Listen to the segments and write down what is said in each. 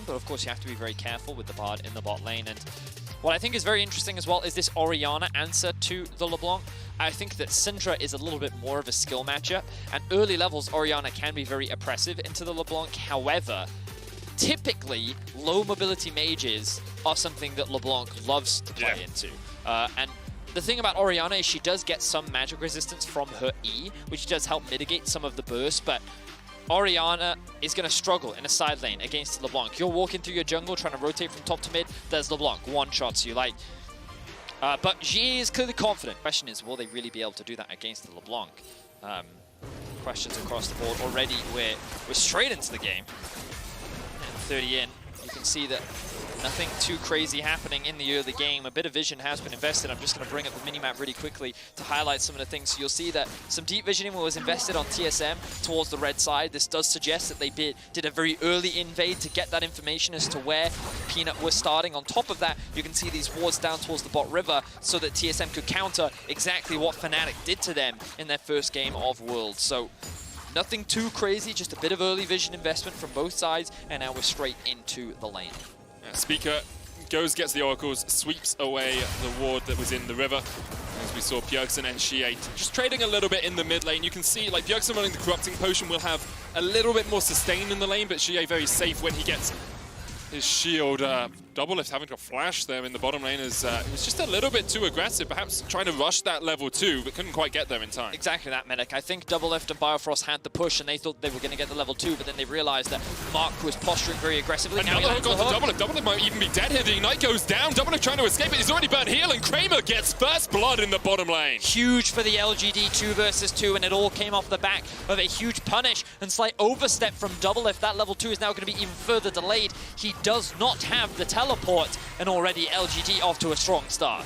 but of course you have to be very careful with the Bard in the bot lane. And what I think is very interesting as well is this Orianna answer to the LeBlanc. I think that Syndra is a little bit more of a skill matchup, and early levels Orianna can be very oppressive into the LeBlanc. However, typically low mobility mages are something that LeBlanc loves to play into. And the thing about Orianna is she does get some magic resistance from her E, which does help mitigate some of the burst, but Orianna is going to struggle in a side lane against LeBlanc. You're walking through your jungle, trying to rotate from top to mid, there's LeBlanc, one-shots you. Like, but G is clearly confident. Question is, will they really be able to do that against the LeBlanc? Questions across the board already. We're straight into the game. And 30 in, you can see that nothing too crazy happening in the early game. A bit of vision has been invested. I'm just going to bring up the minimap really quickly to highlight some of the things. So you'll see that some deep visioning was invested on TSM towards the red side. This does suggest that they did a very early invade to get that information as to where Peanut was starting. On top of that, you can see these wards down towards the bot river so that TSM could counter exactly what Fnatic did to them in their first game of Worlds. So nothing too crazy, just a bit of early vision investment from both sides, and now we're straight into the lane. Speaker goes, gets the oracles, sweeps away the ward that was in the river. As we saw Bjergsen and Shiate just trading a little bit in the mid lane. You can see like Bjergsen running the Corrupting Potion will have a little bit more sustain in the lane, but Shiate very safe when he gets his shield. Doublelift having to flash there in the bottom lane is it was just a little bit too aggressive, perhaps trying to rush that level 2, but couldn't quite get there in time. Exactly that, Medic. I think Doublelift and Biofrost had the push and they thought they were going to get the level 2, but then they realized that Mark was posturing very aggressively. And now the hook onto Doublelift. Doublelift might even be dead here. The Ignite goes down. Doublelift trying to escape it. He's already burnt heal, and Kramer gets first blood in the bottom lane. Huge for the LGD 2 versus 2, and it all came off the back of a huge punish and slight overstep from Doublelift. That level 2 is now going to be even further delayed. He does not have the teleport, and already LGD off to a strong start.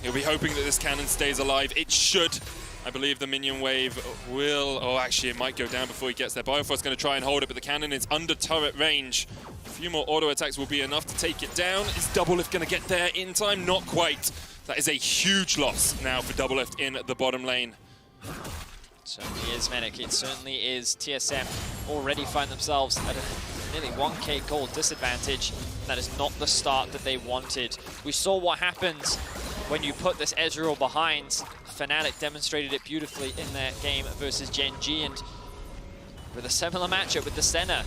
He'll be hoping that this cannon stays alive. It should. I believe the minion wave will... Oh, actually, it might go down before he gets there. Biofrost's going to try and hold it, but the cannon is under turret range. A few more auto attacks will be enough to take it down. Is Doublelift going to get there in time? Not quite. That is a huge loss now for Doublelift in the bottom lane. It certainly is, Medic. It certainly is. TSM already find themselves at a nearly 1k gold disadvantage. That is not the start that they wanted. We saw what happens when you put this Ezreal behind. Fnatic demonstrated it beautifully in their game versus Gen G, and with a similar matchup with the Senna.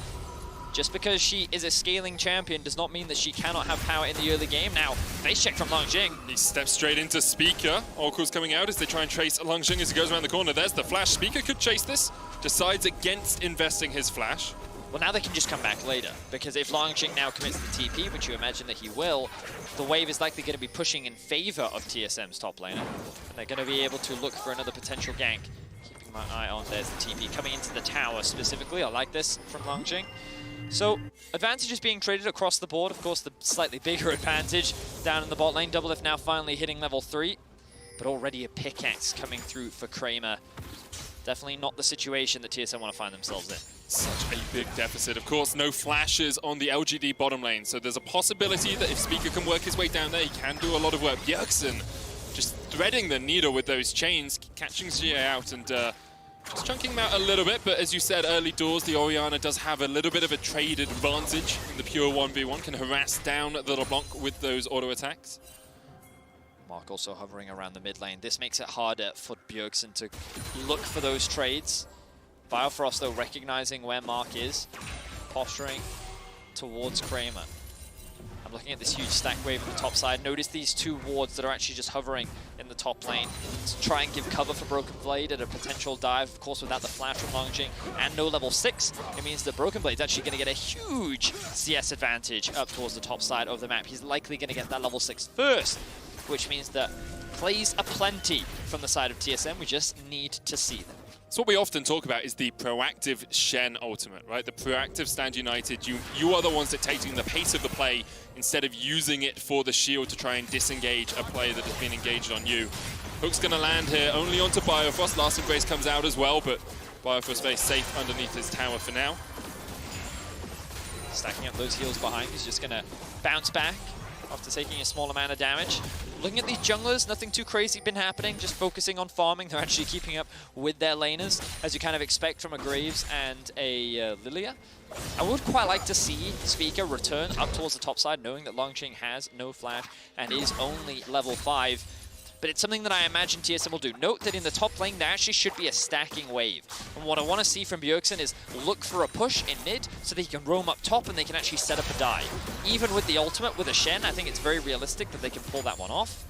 Just because she is a scaling champion does not mean that she cannot have power in the early game. Now, face check from Longjing. He steps straight into Speaker. Oracle's coming out as they try and trace Longjing as he goes around the corner. There's the flash. Speaker could chase this. Decides against investing his flash. Well, now they can just come back later, because if Longjing now commits the TP, which you imagine that he will, the wave is likely going to be pushing in favor of TSM's top laner. And they're going to be able to look for another potential gank. Keeping my eye on, there's the TP coming into the tower specifically. I like this from Longjing. So, advantages being traded across the board. Of course, the slightly bigger advantage down in the bot lane. Doublelift now finally hitting level 3, but already a pickaxe coming through for Kramer. Definitely not the situation that TSM want to find themselves in. Such a big deficit. Of course, no flashes on the LGD bottom lane, so there's a possibility that if Speaker can work his way down there, he can do a lot of work. Bjergsen just threading the needle with those chains, catching Xie out and just chunking him out a little bit, but as you said, early doors, the Orianna does have a little bit of a trade advantage in the pure 1v1, can harass down the LeBlanc with those auto attacks. Mark also hovering around the mid lane. This makes it harder for Bjergsen to look for those trades. Biofrost, though, recognizing where Mark is, posturing towards Kramer. I'm looking at this huge stack wave on the top side. Notice these 2 wards that are actually just hovering in the top lane to try and give cover for Broken Blade at a potential dive. Of course, without the flash from Longjing and no level 6, it means that Broken Blade's actually going to get a huge CS advantage up towards the top side of the map. He's likely going to get that level 6 first, which means that plays aplenty from the side of TSM. We just need to see them. So what we often talk about is the proactive Shen ultimate, right? The proactive Stand United. You are the ones dictating the pace of the play instead of using it for the shield to try and disengage a player that has been engaged on you. Hook's going to land here only onto Biofrost. Last Embrace comes out as well, but Biofrost very safe underneath his tower for now. Stacking up those heals behind. He's just going to bounce back after taking a small amount of damage. looking at these junglers, nothing too crazy been happening, just focusing on farming. They're actually keeping up with their laners, as you kind of expect from a Graves and a Lilia. I would quite like to see Speaker return up towards the top side, knowing that Longqing has no flash and is only level 5. But it's something that I imagine TSM will do. Note that in the top lane, there actually should be a stacking wave. And what I want to see from Bjergsen is look for a push in mid so that he can roam up top and they can actually set up a dive. Even with the ultimate, with a Shen, I think it's very realistic that they can pull that one off.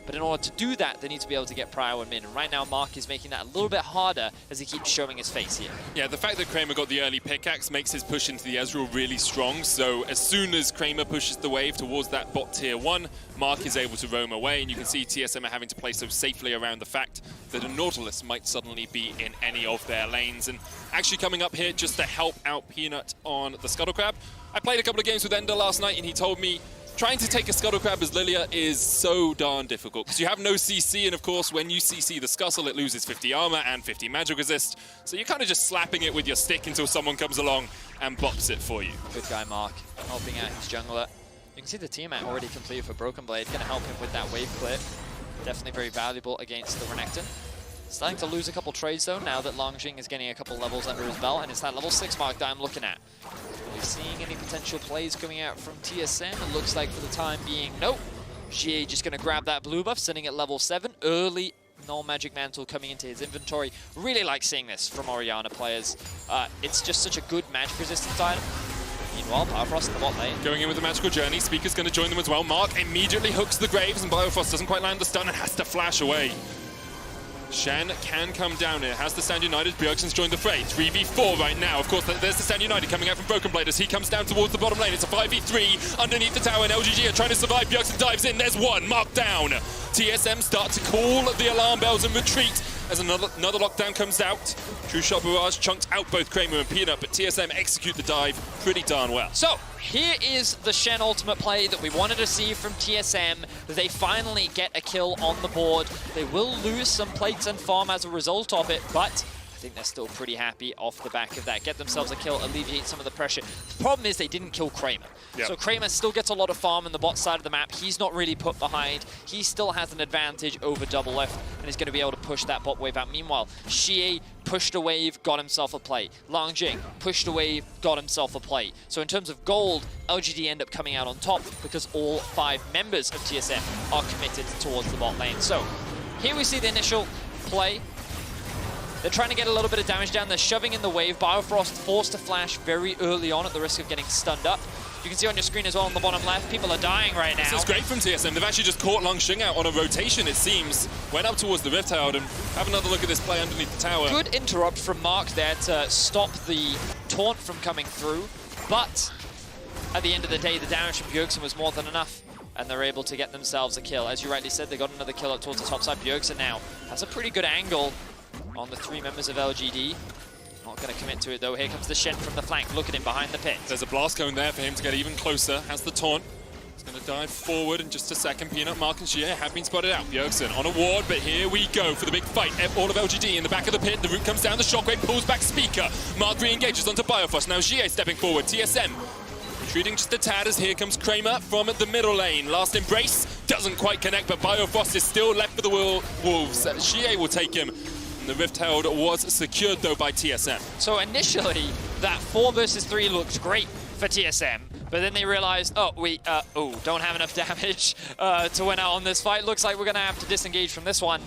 But in order to do that, they need to be able to get Prio in mid. And right now, Mark is making that a little bit harder as he keeps showing his face here. Yeah, the fact that Kramer got the early pickaxe makes his push into the Ezreal really strong. So as soon as Kramer pushes the wave towards that bot tier 1, Mark is able to roam away. And you can see TSM are having to play so safely around the fact that a Nautilus might suddenly be in any of their lanes. And actually coming up here just to help out Peanut on the Scuttle Crab. I played a couple of games with Ender last night and he told me trying to take a Scuttle Crab as Lilia is so darn difficult because you have no CC, and of course when you CC the Scuttle it loses 50 armor and 50 magic resist, so you're kind of just slapping it with your stick until someone comes along and bops it for you. Good guy Mark, helping out his jungler. You can see the Tiamat already completed for Broken Blade, going to help him with that wave clip. Definitely very valuable against the Renekton. Starting to lose a couple trades though, now that Longqing is getting a couple levels under his belt, and it's that level 6 mark that I'm looking at. Are we seeing any potential plays coming out from TSM? It looks like for the time being, nope. GA just going to grab that blue buff, sitting at level 7. Early Null Magic Mantle coming into his inventory. Really like seeing this from Orianna players. It's just such a good magic resistance item. Meanwhile, Biofrost in the bot lane. Going in with the Magical Journey, Speaker's going to join them as well. Mark immediately hooks the Graves and Biofrost doesn't quite land the stun and has to flash away. Shen can come down here, has the Stand United, Bjergsen's joined the fray. 3v4 right now, of course, there's the Stand United coming out from Broken Blade as he comes down towards the bottom lane. It's a 5v3 underneath the tower and LGD are trying to survive. Bjergsen dives in, there's one, Mark down. TSM start to call the alarm bells and retreat as another lockdown comes out. True Shot Barrage chunked out both Kramer and Peanut, but TSM execute the dive pretty darn well. So, here is the Shen ultimate play that we wanted to see from TSM. They finally get a kill on the board. They will lose some plates and farm as a result of it, but I think they're still pretty happy off the back of that. Get themselves a kill, alleviate some of the pressure. The problem is they didn't kill Kramer. Yep. So Kramer still gets a lot of farm in the bot side of the map. He's not really put behind. He still has an advantage over Double Left and is going to be able to push that bot wave out. Meanwhile, Xie pushed a wave, got himself a play. Longqing pushed a wave, got himself a play. So in terms of gold, LGD end up coming out on top because all 5 members of TSM are committed towards the bot lane. So here we see the initial play. They're trying to get a little bit of damage down. They're shoving in the wave. Biofrost forced to flash very early on at the risk of getting stunned up. You can see on your screen as well on the bottom left, people are dying right now. This is great from TSM. They've actually just caught Longqing out on a rotation, it seems. Went up towards the Rift Herald and have another look at this play underneath the tower. Good interrupt from Mark there to stop the taunt from coming through. But at the end of the day, the damage from Bjergsen was more than enough. And they're able to get themselves a kill. As you rightly said, they got another kill up towards the top side. Bjergsen now has a pretty good angle on the 3 members of LGD. Not going to commit to it though. Here comes the Shen from the flank. Look at him behind the pit. There's a blast cone there for him to get even closer. Has the taunt. He's going to dive forward in just a second. Peanut, Mark and Xie have been spotted out. Bjergsen on a ward, but here we go for the big fight. All of LGD in the back of the pit. The root comes down. The shockwave pulls back Speaker. Mark re-engages onto Biofrost. Now Xie stepping forward. TSM retreating just a tad as here comes Kramer from the middle lane. Last embrace doesn't quite connect, but Biofrost is still left for the Wolves. Xie will take him. The Rift Herald was secured though by TSM. So initially, that 4 versus 3 looked great for TSM, but then they realized, oh, we don't have enough damage to win out on this fight. Looks like we're gonna have to disengage from this one.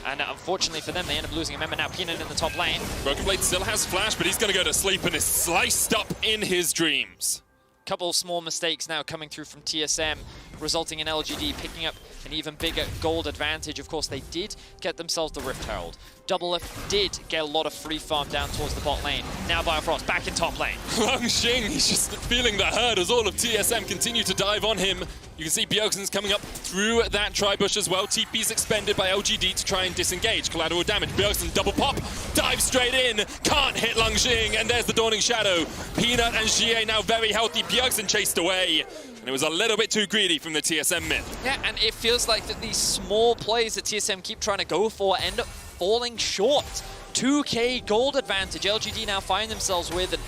And unfortunately for them, they end up losing a member. Now Peanut in the top lane. Broken Blade still has flash, but he's gonna go to sleep and is sliced up in his dreams. Couple small mistakes now coming through from TSM, resulting in LGD picking up an even bigger gold advantage. Of course, they did get themselves the Rift Herald. Double F did get a lot of free farm down towards the bot lane. Now Biofrost back in top lane. Longqing, he's just feeling the hurt as all of TSM continue to dive on him. You can see Bjergsen's coming up through that tri-bush as well. TP's expended by LGD to try and disengage. Collateral damage. Bjergsen double pop, dive straight in, can't hit Longqing, and there's the Dawning Shadow. Peanut and Xie now very healthy. Bjergsen chased away. And it was a little bit too greedy from the TSM mid. Yeah, and it feels like that these small plays that TSM keep trying to go for end up falling short. 2k gold advantage LGD now find themselves with, and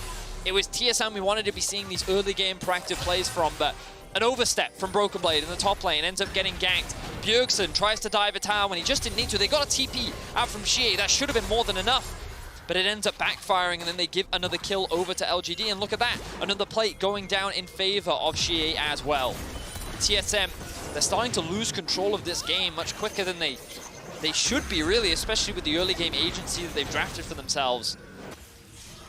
it was TSM we wanted to be seeing these early game proactive plays from, but An overstep from Broken Blade in the top lane, ends up getting ganked. Bjergsen tries to dive a tower when he just didn't need to. They got a TP out from Xie. That should have been more than enough. But it ends up backfiring, and then they give another kill over to LGD. And look at that, another plate going down in favor of Xie as well. TSM, they're starting to lose control of this game much quicker than they should be, really, especially with the early game agency that they've drafted for themselves.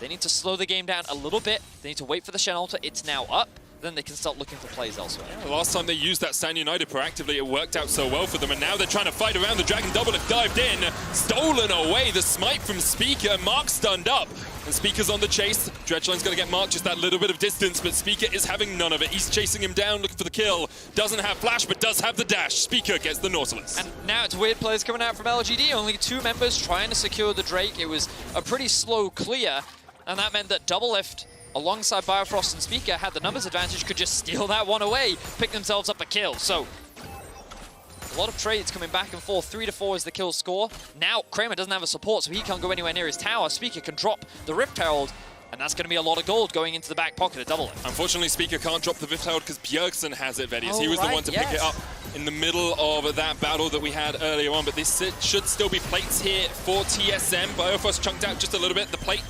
They need to slow the game down a little bit. They need to wait for the Shen Altar. It's now up. Then they can start looking for plays elsewhere. Yeah, the last time they used that Stand United proactively, it worked out so well for them, and now they're trying to fight around. The Dragon Doublelift dived in, stolen away, the smite from Speaker. Mark stunned up, and Speaker's on the chase. Dredgeline's going to get Mark just that little bit of distance, but Speaker is having none of it. He's chasing him down, looking for the kill. Doesn't have flash, but does have the dash. Speaker gets the Nautilus. And now it's weird plays coming out from LGD. Only 2 members trying to secure the Drake. It was a pretty slow clear, and that meant that Doublelift, alongside Biofrost and Speaker, had the numbers advantage, could just steal that one away, pick themselves up a kill. So, a lot of trades coming back and forth. 3-4 is the kill score. Now, Kramer doesn't have a support, so he can't go anywhere near his tower. Speaker can drop the Rift Herald, and that's going to be a lot of gold going into the back pocket of Doublelift. Unfortunately, Speaker can't drop the Rift Herald because Bjergsen has it, Vedius. He was the one to pick it up in the middle of that battle that we had earlier on, but this should still be plates here for TSM. Biofrost chunked out just a little bit. The plate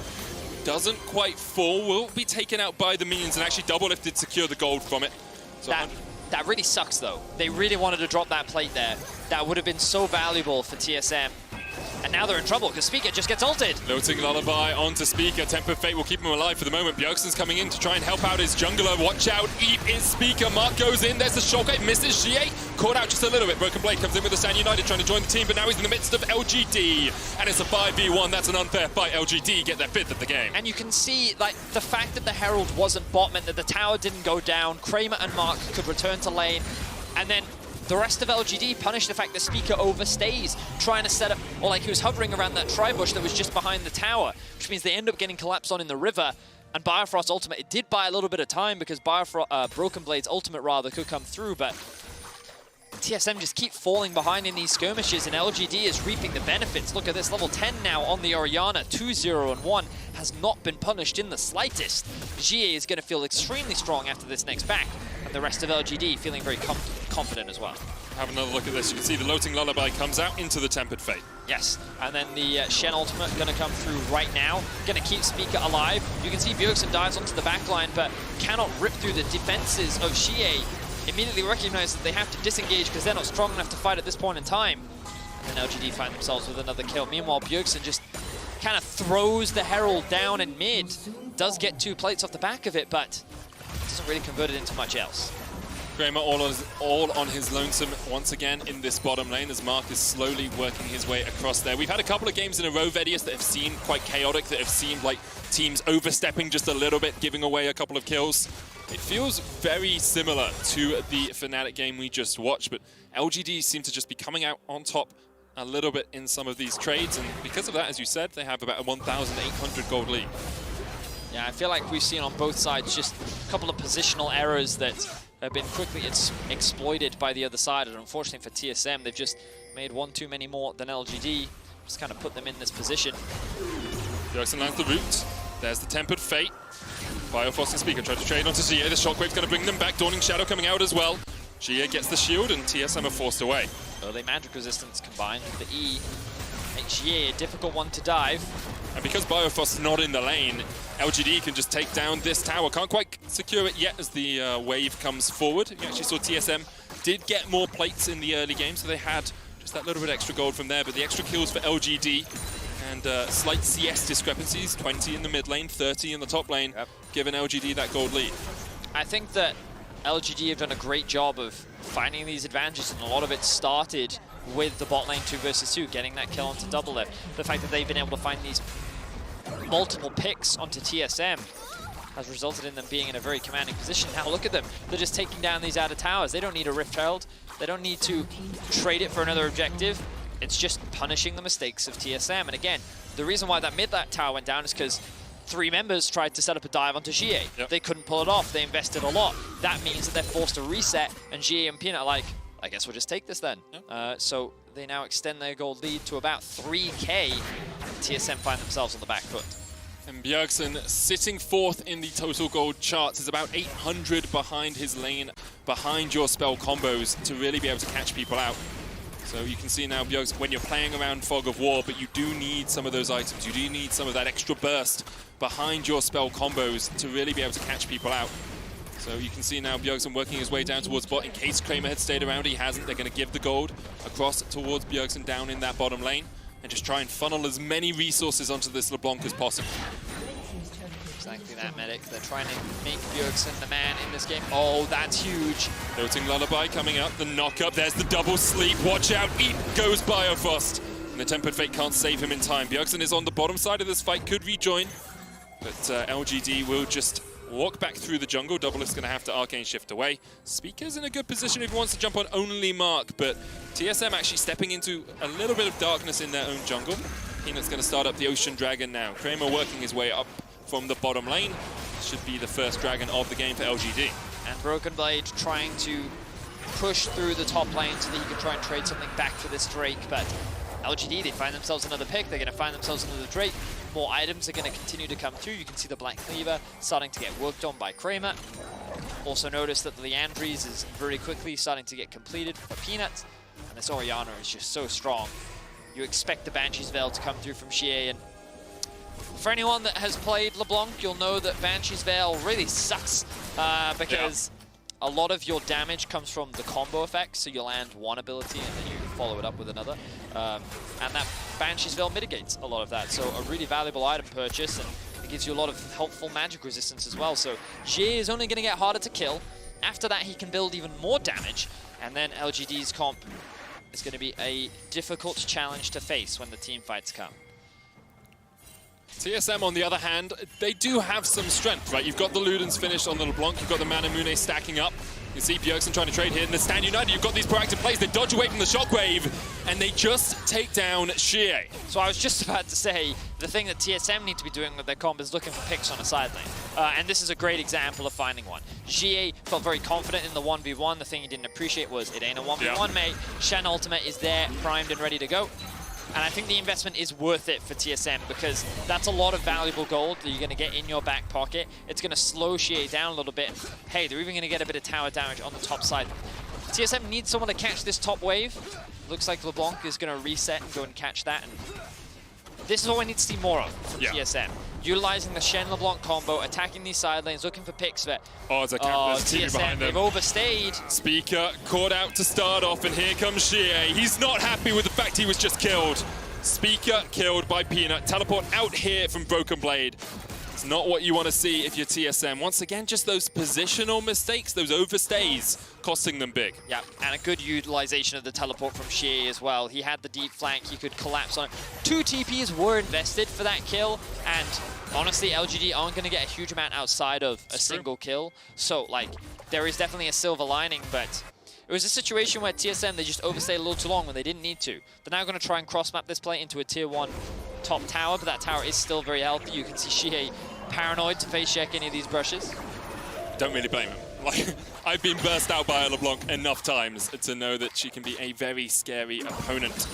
doesn't quite fall, will be taken out by the minions, and actually Doublelift did secure the gold from it. So that really sucks, though. They really wanted to drop that plate there. That would have been so valuable for TSM. And now they're in trouble because Speaker just gets ulted. Lilting Lullaby onto Speaker. Temper Fate will keep him alive for the moment. Bjergsen's coming in to try and help out his jungler. Watch out, Eat is Speaker. Mark goes in. There's the shockwave. Misses Xie. Caught out just a little bit. Broken Blade comes in with the Stand United trying to join the team, but now he's in the midst of LGD. And it's a 5v1. That's an unfair fight. LGD get their 5th of the game. And you can see, like, the fact that the Herald wasn't bot meant that the tower didn't go down. Kramer and Mark could return to lane. And then the rest of LGD punished the fact that Speaker overstays, trying to set up, or like he was hovering around that tri-bush that was just behind the tower, which means they end up getting collapsed on in the river. And Biofrost's ultimate, it did buy a little bit of time because Broken Blade's ultimate rather could come through, but TSM just keep falling behind in these skirmishes, and LGD is reaping the benefits. Look at this, level 10 now on the Orianna, 2-0-1, has not been punished in the slightest. Xie is going to feel extremely strong after this next back, and the rest of LGD feeling very confident as well. Have another look at this. You can see the Lilting Lullaby comes out into the Tempered Fate. Yes, and then the Shen ultimate going to come through right now. Going to keep Speaker alive. You can see Bjergsen dives onto the backline, but cannot rip through the defenses of Xie. Immediately recognize that they have to disengage because they're not strong enough to fight at this point in time. And then LGD find themselves with another kill. Meanwhile, Bjergsen just kind of throws the Herald down in mid. Does get 2 plates off the back of it, but doesn't really convert it into much else. Kramer all on his lonesome once again in this bottom lane as Mark is slowly working his way across there. We've had a couple of games in a row, Vedius, that have seemed quite chaotic, that have seemed like teams overstepping just a little bit, giving away a couple of kills. It feels very similar to the Fnatic game we just watched, but LGD seem to just be coming out on top a little bit in some of these trades, and because of that, as you said, they have about a 1,800 gold lead. Yeah, I feel like we've seen on both sides just a couple of positional errors that have been quickly exploited by the other side, and unfortunately for TSM, they've just made one too many more than LGD, just kind of put them in this position. Bjergsen lands the root. There's the Tempered Fate. Biofrost and Speaker try to trade onto Xie. The Shockwave's going to bring them back. Dawning Shadow coming out as well. Xie gets the shield, and TSM are forced away. Early magic resistance combined with the E makes Xie a difficult one to dive. And because Biofrost's not in the lane, LGD can just take down this tower. Can't quite secure it yet as the wave comes forward. You actually saw TSM did get more plates in the early game, so they had just that little bit extra gold from there. But the extra kills for LGD and slight CS discrepancies, 20 in the mid lane, 30 in the top lane, giving LGD that gold lead. I think that LGD have done a great job of finding these advantages, and a lot of it started with the bot lane 2 versus 2, getting that kill onto Doublelift. The fact that they've been able to find these multiple picks onto TSM has resulted in them being in a very commanding position. Now look at them, they're just taking down these outer towers. They don't need a Rift Herald, they don't need to trade it for another objective. It's just punishing the mistakes of TSM. And again, the reason why that mid tower went down is because 3 members tried to set up a dive onto Xie. They couldn't pull it off, they invested a lot. That means that they're forced to reset, and Xie and Peanut are like, I guess we'll just take this then. So they now extend their gold lead to about 3K. TSM find themselves on the back foot. And Bjergsen sitting fourth in the total gold charts is about 800 behind his lane, behind your spell combos to really be able to catch people out. So you can see now Bjergsen, when you're playing around Fog of War, but you do need some of those items, you do need some of that extra burst behind your spell combos to really be able to catch people out. So you can see now Bjergsen working his way down towards bot. In case Kramer had stayed around, he hasn't. They're going to give the gold across towards Bjergsen down in that bottom lane and just try and funnel as many resources onto this LeBlanc as possible. Exactly that, Medic. They're trying to make Bjergsen the man in this game. Oh, that's huge. Noting Lullaby coming up, the knock-up. There's the double sleep. Watch out. Eat goes Biofrost. And the Tempered Fate can't save him in time. Bjergsen is on the bottom side of this fight, could rejoin. But LGD will just walk back through the jungle. Doublelift's going to have to Arcane Shift away. Speaker's in a good position if he wants to jump on only Mark, but TSM actually stepping into a little bit of darkness in their own jungle. Peanut's going to start up the Ocean Dragon now. Kramer working his way up from the bottom lane. Should be the first dragon of the game for LGD. And Broken Blade trying to push through the top lane so that he can try and trade something back for this Drake, but LGD, they find themselves another pick, they're going to find themselves another Drake. More items are going to continue to come through. You can see the Black Cleaver starting to get worked on by Kramer. Also notice that the Leandries is very quickly starting to get completed for Peanut. And this Orianna is just so strong. You expect the Banshee's Veil to come through from Xie. And for anyone that has played LeBlanc, you'll know that Banshee's Veil really sucks because a lot of your damage comes from the combo effect. So you'll land one ability and then you follow it up with another. And that Banshee's Veil mitigates a lot of that. So a really valuable item purchase, and it gives you a lot of helpful magic resistance as well. So Xie is only going to get harder to kill. After that, he can build even more damage. And then LGD's comp is going to be a difficult challenge to face when the team fights come. TSM, on the other hand, they do have some strength, right? You've got the Ludens finished on the LeBlanc, you've got the Manamune stacking up. You see Bjergsen trying to trade here, and the Stand United, you've got these proactive plays, they dodge away from the Shockwave, and they just take down Xie. So I was just about to say, the thing that TSM need to be doing with their comp is looking for picks on a side lane. And this is a great example of finding one. Xie felt very confident in the 1v1. The thing he didn't appreciate was it ain't a 1v1, mate. Shen ultimate is there, primed and ready to go. And I think the investment is worth it for TSM because that's a lot of valuable gold that you're going to get in your back pocket. It's going to slow Xie down a little bit. Hey, they're even going to get a bit of tower damage on the top side. TSM needs someone to catch this top wave. Looks like LeBlanc is going to reset and go and catch that. And this is what we need to see more of from TSM. Utilizing the Shen LeBlanc combo, attacking these side lanes, looking for picks there. Oh, it's a TSM behind them. They've overstayed. Speaker caught out to start off, and here comes Xie. He's not happy with the fact he was just killed. Speaker killed by Peanut. Teleport out here from Broken Blade. It's not what you want to see if you're TSM. Once again, just those positional mistakes, those overstays, costing them big. Yeah, and a good utilization of the teleport from Xie as well. He had the deep flank, he could collapse on it. 2 TPs were invested for that kill, and honestly, LGD aren't going to get a huge amount outside of a single kill. So, like, there is definitely a silver lining, but it was a situation where TSM, they just overstayed a little too long when they didn't need to. They're now going to try and cross-map this play into a tier 1 top tower, but that tower is still very healthy. You can see Xie paranoid to face check any of these brushes. Don't really blame him. Like, I've been burst out by a LeBlanc enough times to know that she can be a very scary opponent.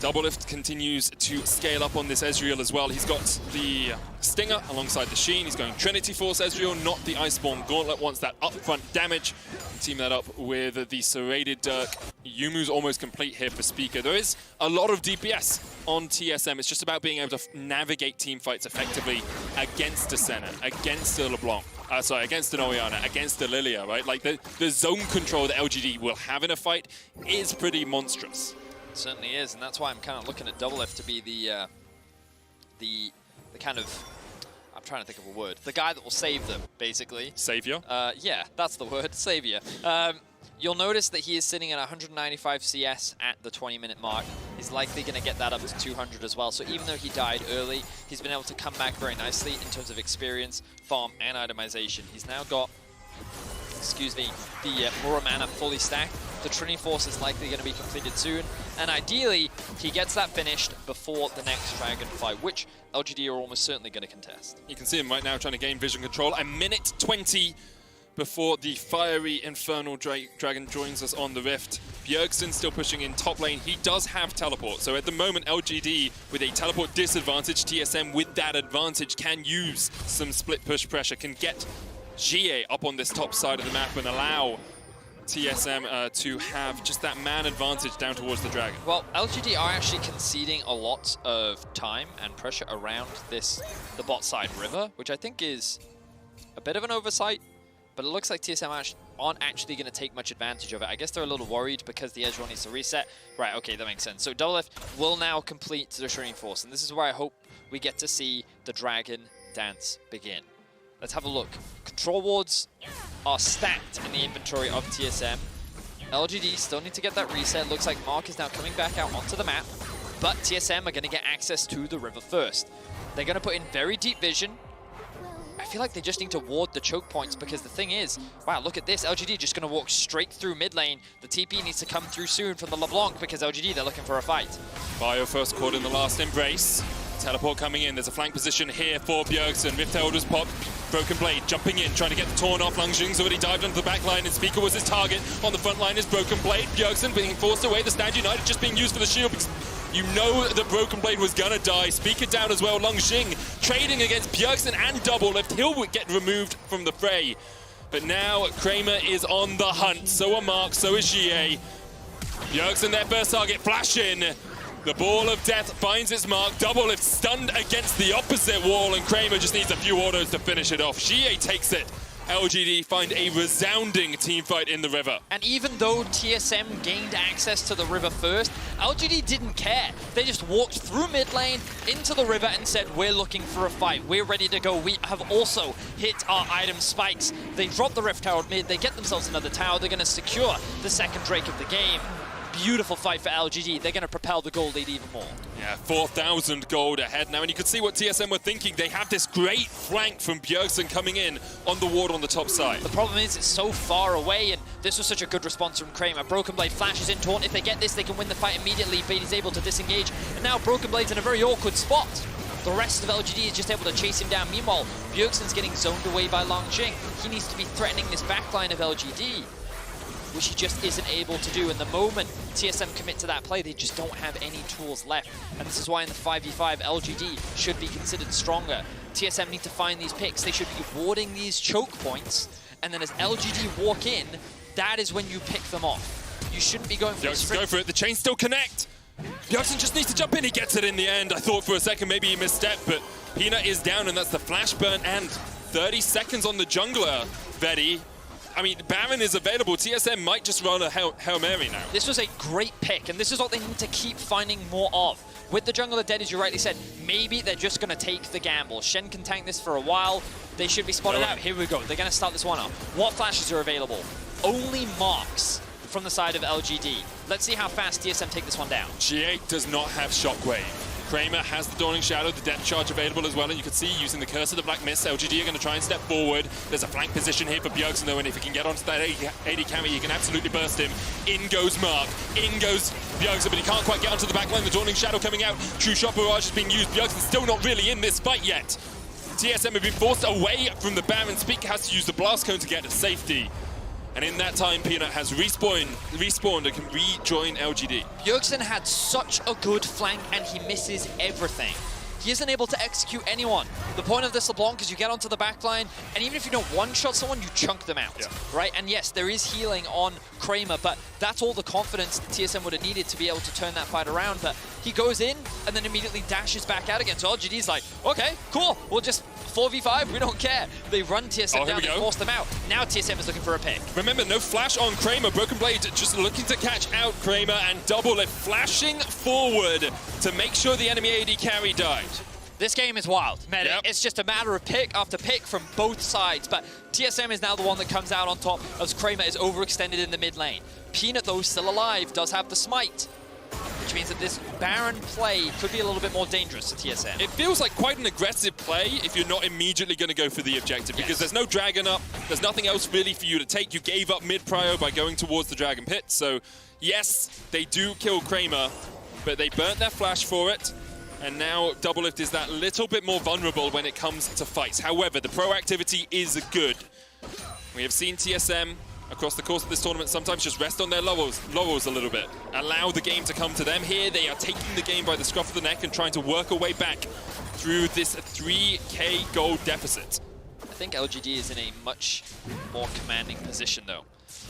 Doublelift continues to scale up on this Ezreal as well. He's got the Stinger alongside the Sheen. He's going Trinity Force Ezreal, not the Iceborne Gauntlet. Wants that upfront damage. Team that up with the Serrated Dirk. Yumu's almost complete here for Speaker. There is a lot of DPS on TSM. It's just about being able to navigate team fights effectively against a Senna, against a LeBlanc. Against an Orianna, against a Lilia, right? Like the zone control that LGD will have in a fight is pretty monstrous. It certainly is, and that's why I'm kind of looking at Doublelift to be the kind of, I'm trying to think of a word, the guy that will save them, basically. Savior? Yeah, that's the word, savior. You'll notice that he is sitting at 195 CS at the 20-minute mark. He's likely going to get that up to 200 as well. So even though he died early, he's been able to come back very nicely in terms of experience, farm, and itemization. He's now got, the Muramana fully stacked. The Trinity Force is likely going to be completed soon. And ideally, he gets that finished before the next Dragon fight, which LGD are almost certainly going to contest. You can see him right now trying to gain vision control. A minute 20 before the fiery Infernal Dragon joins us on the Rift. Bjergsen still pushing in top lane. He does have teleport, so at the moment LGD with a teleport disadvantage, TSM with that advantage can use some split push pressure, can get GA up on this top side of the map and allow TSM to have just that man advantage down towards the Dragon. Well, LGD are actually conceding a lot of time and pressure around the bot side river, which I think is a bit of an oversight, but it looks like TSM aren't actually going to take much advantage of it. I guess they're a little worried because the Ezreal needs to reset. Right, okay, that makes sense. So Doublelift will now complete the Shrinking Force, and this is where I hope we get to see the Dragon dance begin. Let's have a look. Control wards are stacked in the inventory of TSM. LGD still need to get that reset. Looks like Mark is now coming back out onto the map, but TSM are going to get access to the river first. They're going to put in very deep vision. I feel like they just need to ward the choke points because the thing is, wow, look at this. LGD just going to walk straight through mid lane. The TP needs to come through soon from the LeBlanc because LGD, they're looking for a fight. Bio first caught in the last embrace. Teleport coming in. There's a flank position here for Bjergsen. Rift Herald popped. Broken Blade jumping in, trying to get the Torn off. Lang Jing's already dived onto the back line, and Speaker was his target. On the front line is Broken Blade. Bjergsen being forced away. The Stand United just being used for the shield because you know that Broken Blade was gonna die. Speaker down as well. Lang Jing trading against Bjergsen and Doublelift. He'll get removed from the fray. But now Kramer is on the hunt. So are Mark, so is GA. Bjergsen, their first target, flash in. The ball of death finds its mark. Doublelift stunned against the opposite wall, and Kramer just needs a few autos to finish it off. GA takes it. LGD find a resounding team fight in the river. And even though TSM gained access to the river first, LGD didn't care. They just walked through mid lane into the river and said, we're looking for a fight. We're ready to go. We have also hit our item spikes. They drop the Rift Tower mid. They get themselves another tower. They're going to secure the second Drake of the game. Beautiful fight for LGD. They're going to propel the gold lead even more. Yeah, 4,000 gold ahead now, and you could see what TSM were thinking. They have this great flank from Bjergsen coming in on the ward on the top side. The problem is it's so far away, and this was such a good response from Kramer. Broken Blade flashes in Taunt. If they get this, they can win the fight immediately, but he's able to disengage. And now Broken Blade's in a very awkward spot. The rest of LGD is just able to chase him down. Meanwhile, Bjergsen's getting zoned away by Lang Jing. He needs to be threatening this backline of LGD, which he just isn't able to do. And the moment TSM commit to that play, they just don't have any tools left. And this is why in the 5v5, LGD should be considered stronger. TSM need to find these picks. They should be warding these choke points. And then as LGD walk in, that is when you pick them off. You shouldn't be going for Bjergsen, go for it. The chains still connect. Bjergsen just needs to jump in. He gets it in the end. I thought for a second maybe he misstepped, but Peanut is down, and that's the flash burn and 30 seconds on the jungler, Vetty. I mean, Baron is available. TSM might just run a Hail Mary now. This was a great pick, and this is what they need to keep finding more of. With the jungler dead, as you rightly said, maybe they're just going to take the gamble. Shen can tank this for a while. They should be spotted out. Here we go. They're going to start this one up. What flashes are available? Only marks from the side of LGD. Let's see how fast TSM take this one down. GA does not have Shockwave. Kramer has the Dawning Shadow, the Depth Charge available as well, and you can see using the Curse of the Black Mist, LGD are going to try and step forward. There's a flank position here for Bjergsen though, and if he can get onto that 80 carry, he can absolutely burst him. In goes Mark, in goes Bjergsen, but he can't quite get onto the back line. The Dawning Shadow coming out, True Shot Barrage is being used. Bjergsen's still not really in this fight yet. TSM have been forced away from the Baron. Speaker has to use the Blast Cone to get to safety. And in that time, Peanut has respawned and can rejoin LGD. Bjergsen had such a good flank, and he misses everything. He isn't able to execute anyone. The point of this LeBlanc is you get onto the backline, and even if you don't one-shot someone, you chunk them out, right? And yes, there is healing on Kramer, but that's all the confidence TSM would have needed to be able to turn that fight around. But he goes in and then immediately dashes back out again. So LGD's like, okay, cool, we'll just 4v5, we don't care. They run TSM down and force them out. Now TSM is looking for a pick. Remember, no flash on Kramer. Broken Blade just looking to catch out Kramer, and Doublelift flashing forward to make sure the enemy AD carry died. This game is wild, man. It's just a matter of pick after pick from both sides, but TSM is now the one that comes out on top as Kramer is overextended in the mid lane. Peanut, though, still alive, does have the smite, which means that this Baron play could be a little bit more dangerous to TSM. It feels like quite an aggressive play if you're not immediately going to go for the objective, because there's no dragon up, there's nothing else really for you to take. You gave up mid-prio by going towards the dragon pit, so yes, they do kill Kramer, but they burnt their flash for it. And now Doublelift is that little bit more vulnerable when it comes to fights. However, the proactivity is good. We have seen TSM across the course of this tournament sometimes just rest on their laurels a little bit. Allow the game to come to them. Here they are taking the game by the scruff of the neck and trying to work a way back through this 3K gold deficit. I think LGD is in a much more commanding position though.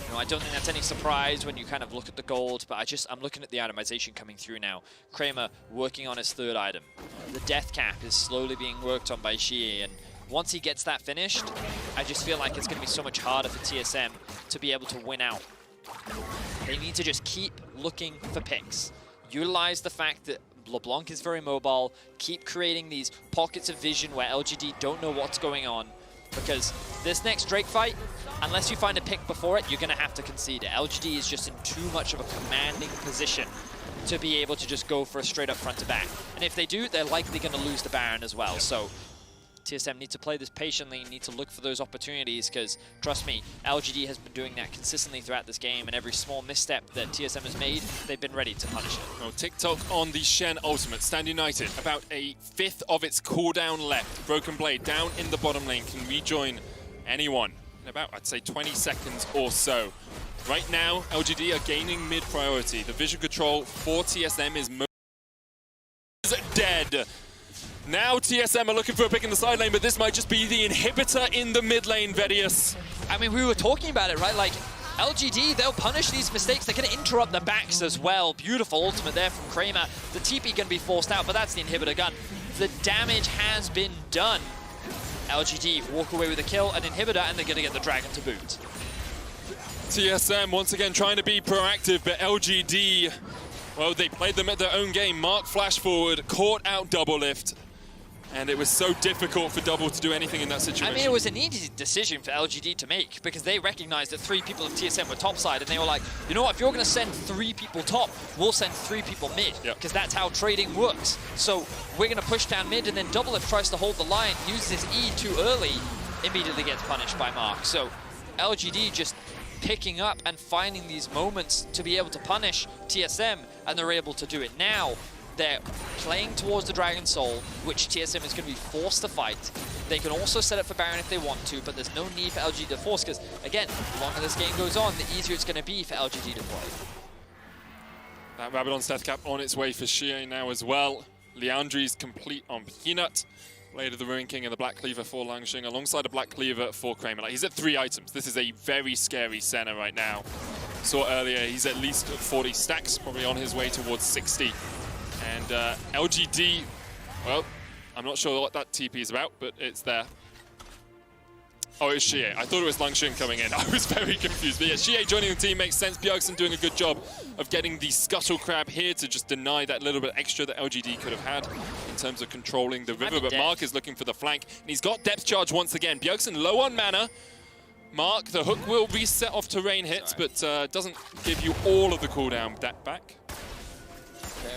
You know, I don't think that's any surprise when you kind of look at the gold, but I'm looking at the itemization coming through now. Kramer working on his third item. The death cap is slowly being worked on by Xie, and once he gets that finished, I just feel like it's going to be so much harder for TSM to be able to win out. They need to just keep looking for picks. Utilize the fact that LeBlanc is very mobile, keep creating these pockets of vision where LGD don't know what's going on, because this next Drake fight, unless you find a pick before it, you're going to have to concede it. LGD is just in too much of a commanding position to be able to just go for a straight up front to back. And if they do, they're likely going to lose the Baron as well. So TSM need to play this patiently, need to look for those opportunities, because trust me, LGD has been doing that consistently throughout this game, and every small misstep that TSM has made, they've been ready to punish it. Well, TikTok on the Shen ultimate. Stand United, about a fifth of its cooldown left. Broken Blade down in the bottom lane, can rejoin anyone in about, I'd say, 20 seconds or so. Right now, LGD are gaining mid priority. The vision control for TSM is dead. Now TSM are looking for a pick in the side lane, but this might just be the inhibitor in the mid lane, Vedius. I mean, we were talking about it, right? Like, LGD, they'll punish these mistakes. They're going to interrupt the backs as well. Beautiful ultimate there from Kramer. The TP going to be forced out, but that's the inhibitor gun. The damage has been done. LGD walk away with a kill, an inhibitor, and they're going to get the dragon to boot. TSM once again trying to be proactive, but LGD, well, they played them at their own game. Mark flash forward, caught out double lift. And it was so difficult for Double to do anything in that situation. I mean, it was an easy decision for LGD to make, because they recognized that 3 people of TSM were topside, and they were like, you know what, if you're going to send 3 people top, we'll send 3 people mid, because that's how trading works. So we're going to push down mid, and then Double if tries to hold the line, uses his E too early, immediately gets punished by Mark. So LGD just picking up and finding these moments to be able to punish TSM, and they're able to do it now. They're playing towards the Dragon Soul, which TSM is going to be forced to fight. They can also set up for Baron if they want to, but there's no need for LGD to force, because, again, the longer this game goes on, the easier it's going to be for LGD to play. That Rabadon's death cap on its way for Xie now as well. Liandry's complete on Peanut. Blade of the Ruin King and the Black Cleaver for Langxing, alongside a Black Cleaver for Kramer. Like, he's at 3 items. This is a very scary center right now. Saw earlier, he's at least 40 stacks, probably on his way towards 60. And LGD, well, I'm not sure what that TP is about, but it's there. Oh, it's Xie. I thought it was Langxing coming in. I was very confused. But yeah, Xie joining the team makes sense. Bjergsen doing a good job of getting the Scuttle Crab here to just deny that little bit extra that LGD could have had in terms of controlling the river. But Mark is looking for the flank, and he's got depth charge once again. Bjergsen low on mana. Mark, the hook will reset off terrain hits, but doesn't give you all of the cooldown back.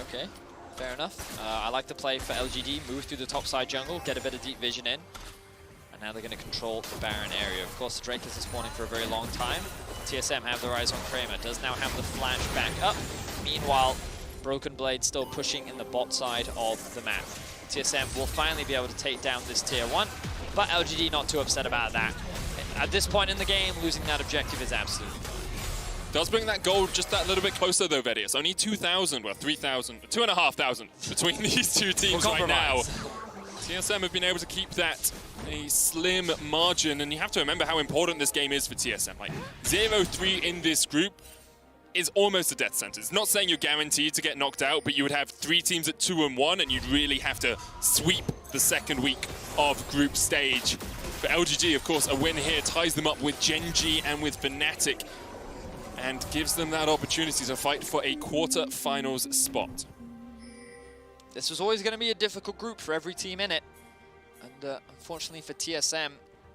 Okay. Fair enough. I like to play for LGD, move through the top side jungle, get a bit of deep vision in. And now they're going to control the Baron area. Of course, the Drake has been spawning for a very long time. TSM have their eyes on Kramer, does now have the flash back up. Meanwhile, Broken Blade still pushing in the bot side of the map. TSM will finally be able to take down this tier 1, but LGD not too upset about that. At this point in the game, losing that objective is absolutely fine. Does bring that goal just that little bit closer though, Vedius. Only 2,000, well 3,000, 2,500 between these two teams right now. TSM have been able to keep that a slim margin, and you have to remember how important this game is for TSM. Like 0-3 in this group is almost a death sentence. Not saying you're guaranteed to get knocked out, but you would have 3 teams at 2-1, and you'd really have to sweep the second week of group stage. For LGD, of course, a win here ties them up with Gen.G and with Fnatic, and gives them that opportunity to fight for a quarter-finals spot. This was always going to be a difficult group for every team in it. And unfortunately for TSM,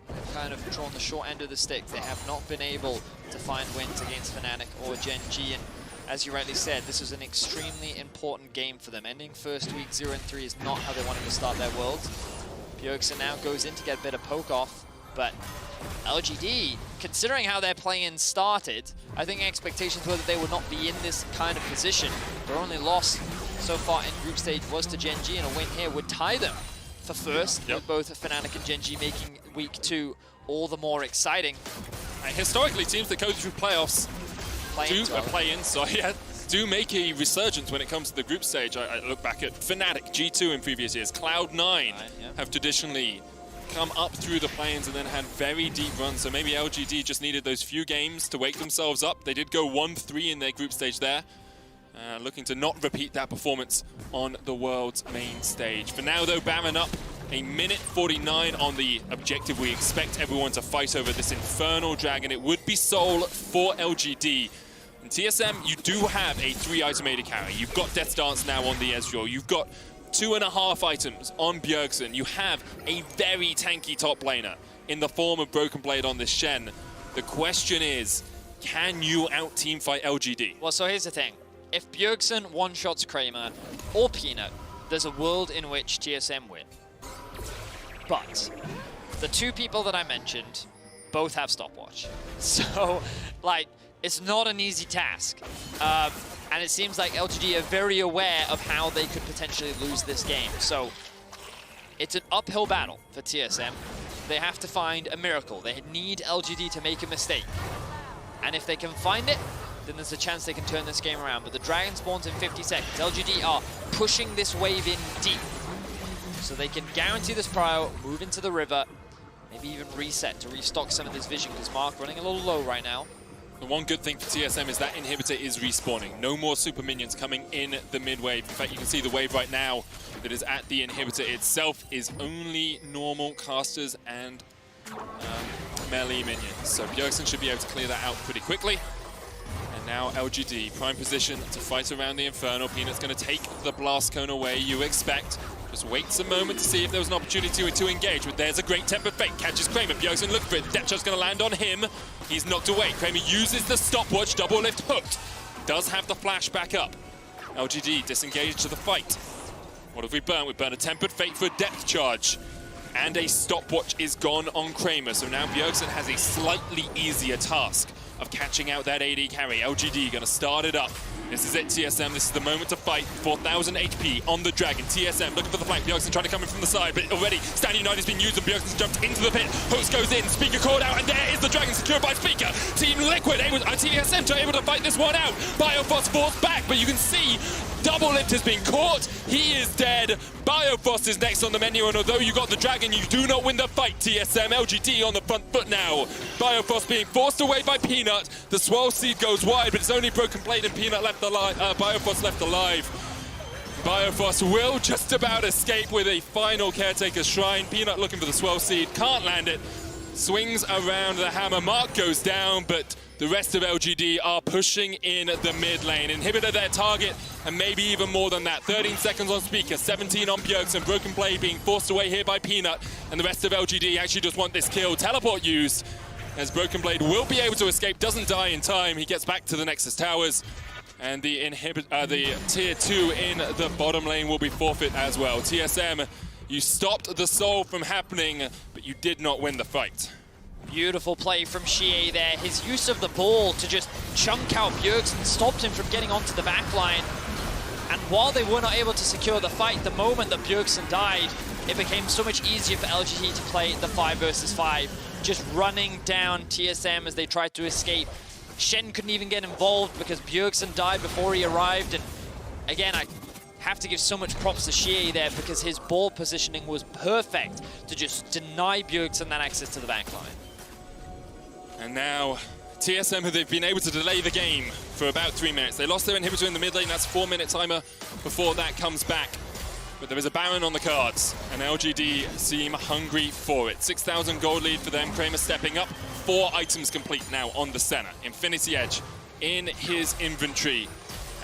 they've kind of drawn the short end of the stick. They have not been able to find wins against Fnatic or Gen.G. And as you rightly said, this is an extremely important game for them. Ending first week 0-3 is not how they wanted to start their Worlds. Bjergsen now goes in to get a bit of poke off, but LGD, considering how their play-in started, I think expectations were that they would not be in this kind of position. Their only loss so far in group stage was to Gen.G, and a win here would tie them for first, with both Fnatic and Gen.G making week 2 all the more exciting. Historically, teams that go through playoffs do make a resurgence when it comes to the group stage. I look back at Fnatic, G2 in previous years, Cloud9 have traditionally come up through the play-ins and then had very deep runs. So maybe LGD just needed those few games to wake themselves up. They did go 1-3 in their group stage there. Looking to not repeat that performance on the world's main stage. For now, though, Baron up a minute 49 on the objective. We expect everyone to fight over this Infernal Dragon. It would be Soul for LGD. In TSM, you do have a 3-item AD carry. You've got Death Dance now on the Ezreal. You've got 2.5 items on Bjergsen. You have a very tanky top laner in the form of Broken Blade on this Shen. The question is, can you out-team fight LGD? Well, so here's the thing. If Bjergsen one-shots Kramer or Peanut, there's a world in which TSM win. But the two people that I mentioned both have stopwatch. So, like, it's not an easy task. And it seems like LGD are very aware of how they could potentially lose this game. So it's an uphill battle for TSM. They have to find a miracle. They need LGD to make a mistake. And if they can find it, then there's a chance they can turn this game around. But the Dragon spawns in 50 seconds. LGD are pushing this wave in deep. So they can guarantee this prio, move into the river, maybe even reset to restock some of this vision, because Mark running a little low right now. The one good thing for TSM is that inhibitor is respawning. No more super minions coming in the mid wave. In fact, you can see the wave right now that is at the inhibitor itself is only normal casters and melee minions. So Bjergsen should be able to clear that out pretty quickly. And now LGD, prime position to fight around the Infernal. Peanut's going to take the Blast Cone away, you expect. Just waits a moment to see if there was an opportunity to engage. But there's a great tempered fate. Catches Kramer. Bjergsen looking for it. Depth shot's going to land on him. He's knocked away. Kramer uses the stopwatch. Double lift hooked. Does have the flash back up. LGD disengaged to the fight. What have we burned? We burned a tempered fate for a depth charge. And a stopwatch is gone on Kramer. So now Bjergsen has a slightly easier task of catching out that AD carry. LGD going to start it up. This is it, TSM. This is the moment to fight. 4,000 HP on the Dragon. TSM looking for the flank. Bjergsen trying to come in from the side, but already Stand United has been used and Bjergsen's jumped into the pit. Hooks goes in. Speaker called out, and there is the Dragon secured by Speaker. Team Liquid, TSM able to fight this one out. Biofrost forced back, but you can see Double Lift has been caught. He is dead. Biofrost is next on the menu, and although you got the Dragon, you do not win the fight, TSM. LGD on the front foot now. Biofrost being forced away by Peanut. The Swirl Seed goes wide, but it's only Broken Blade and Peanut left alive. Biofrost left alive. Biofrost will just about escape with a final Caretaker's Shrine. Peanut looking for the Swirl Seed, can't land it. Swings around the hammer. Mark goes down, but the rest of LGD are pushing in the mid lane. Inhibitor their target, and maybe even more than that. 13 seconds on Speaker, 17 on Bjergsen. Broken Blade being forced away here by Peanut, and the rest of LGD actually just want this kill. Teleport used, as Broken Blade will be able to escape, doesn't die in time. He gets back to the Nexus Towers, and the tier 2 in the bottom lane will be forfeit as well. TSM, you stopped the soul from happening, but you did not win the fight. Beautiful play from Xie there. His use of the ball to just chunk out Bjergsen stopped him from getting onto the back line. And while they were not able to secure the fight, the moment that Bjergsen died, it became so much easier for LGD to play the 5 versus 5. Just running down TSM as they tried to escape. Shen couldn't even get involved because Bjergsen died before he arrived. And again, I have to give so much props to Xie there because his ball positioning was perfect to just deny Bjergsen that access to the back line. And now, TSM, they've been able to delay the game for about 3 minutes. They lost their inhibitor in the mid lane. That's 4-minute timer before that comes back. But there is a Baron on the cards, and LGD seem hungry for it. 6,000 gold lead for them. Kramer stepping up. 4 items complete now on the center. Infinity Edge in his inventory.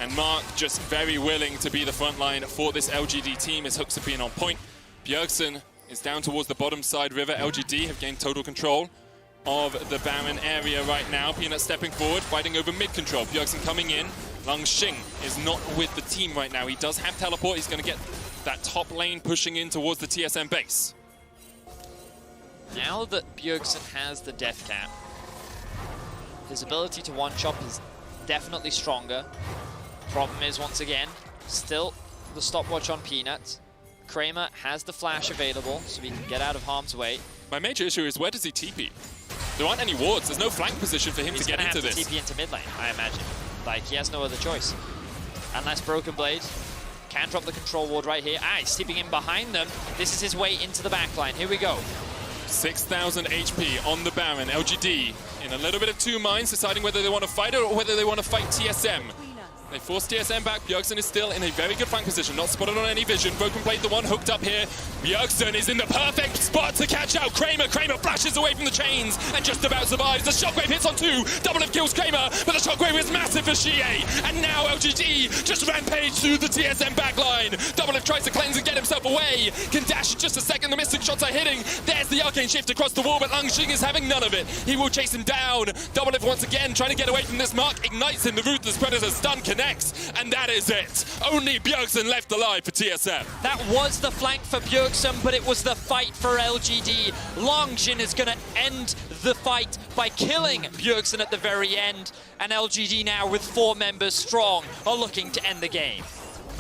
And Mark just very willing to be the front line for this LGD team. His hooks have been on point. Bjergsen is down towards the bottom side river. LGD have gained total control of the Baron area right now. Peanut stepping forward, fighting over mid control. Bjergsen coming in. Lang Xing is not with the team right now. He does have teleport. He's going to get that top lane pushing in towards the TSM base. Now that Bjergsen has the death cap, his ability to one-chop is definitely stronger. Problem is, once again, still the stopwatch on Peanut. Kramer has the flash available, so he can get out of harm's way. My major issue is, where does he TP? There aren't any wards. There's no flank position for him to get into this. He's going to have to TP into mid lane, I imagine. Like, he has no other choice. Unless Broken Blade can drop the control ward right here. He's stepping in behind them. This is his way into the backline. Here we go. 6,000 HP on the Baron. LGD in a little bit of two minds, deciding whether they want to fight it or whether they want to fight TSM. They force TSM back. Bjergsen is still in a very good flank position, not spotted on any vision. Broken Blade, the one hooked up here. Bjergsen is in the perfect spot to catch out Kramer. Kramer flashes away from the chains and just about survives. The shockwave hits on two. Double F kills Kramer, but the shockwave is massive for Xie. And now LGD just rampage through the TSM backline. Double F tries to cleanse and get himself away. Can dash in just a second. The mystic shots are hitting. There's the arcane shift across the wall, but Langxing is having none of it. He will chase him down. Double F once again trying to get away from this mark. Ignites him. The Ruthless Predator stun connects, and that is it. Only Bjergsen left alive for TSM. That was the flank for Bjergsen, but it was the fight for LGD. Longjin is going to end the fight by killing Bjergsen at the very end, and LGD now with 4 members strong are looking to end the game.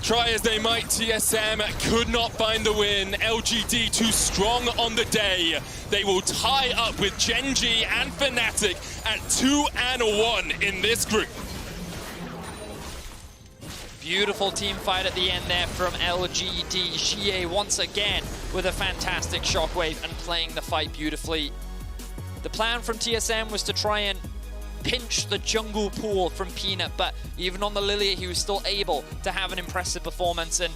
Try as they might, TSM could not find the win. LGD too strong on the day. They will tie up with Genji and Fnatic at 2-1 in this group. Beautiful team fight at the end there from LGD. Xie once again with a fantastic shockwave and playing the fight beautifully. The plan from TSM was to try and pinch the jungle pool from Peanut, but even on the Lilia he was still able to have an impressive performance, and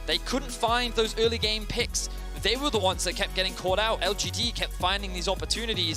they couldn't find those early game picks. They were the ones that kept getting caught out. LGD kept finding these opportunities.